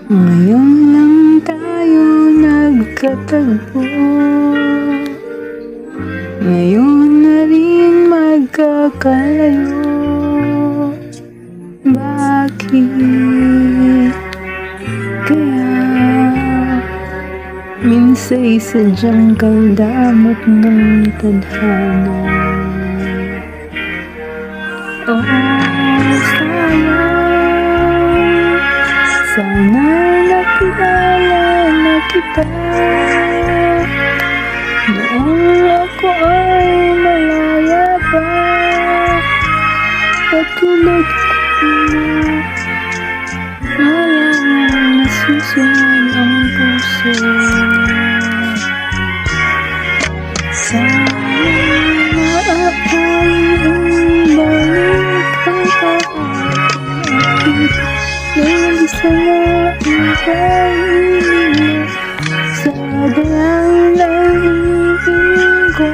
Ngayon lang tayo nagkatagpo, ngayon na rin magkakalayo. Bakit kaya minsa'y sadyang kaldamot ng tadhana? Oh, sayang, sana nakilala na kita noong ako ay malaya pa. Katulad ko, malamang nasusunod ang puso. Sana maaaring balik ang kahapon at nag-isa na ang kainin mo sa dalangin ko.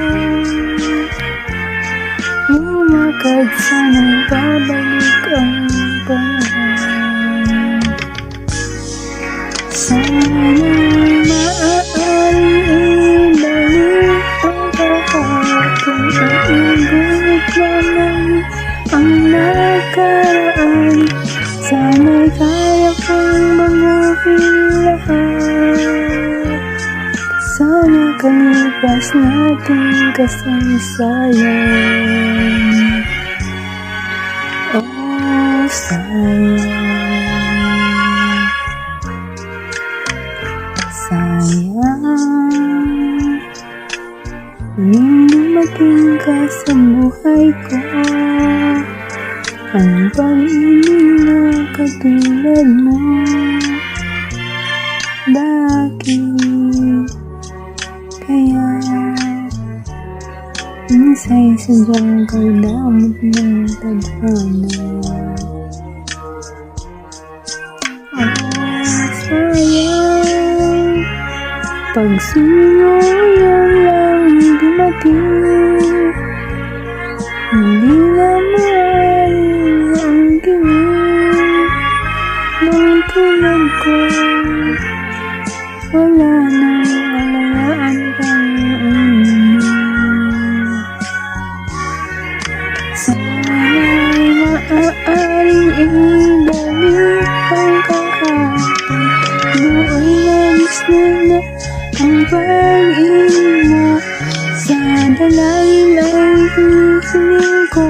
Lumakad sana'y babalik ang panahon. Sana maaaring ibalik ang kahapon at igunit naman ang nakaraan. Sana'y kaya kong mamuhin lahat. Sana kalipas nating kasaysayan. Oh, sayang, sayang, nung dumating ka sa buhay ko, ang pag-ibig na katulad mo. Bakit kaya minsa'y sadyang kaldamot ng tadhana? Oh, sayang, pagsunod lang dumating, hindi na maaring ang gawin ng tulad ko. Wala nang alayaan pang uminom. Sana'y maaaring ibalik ang kahapon. Doon nabis na ang pag-ibig mo. Sa dalangin ay hinihiling ko.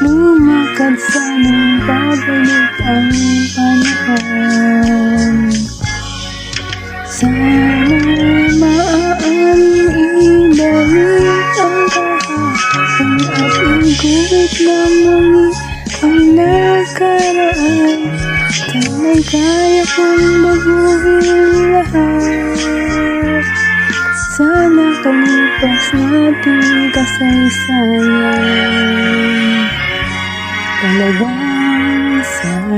Lumakad sana'y babalik ang panahon. Sana maaaring ibalik ang kahapon at iguhit na muli ang nakaraan. Sana'y kaya kong baguhin lahat. Sana kalipas nating kasaysayan. Talagang sayang.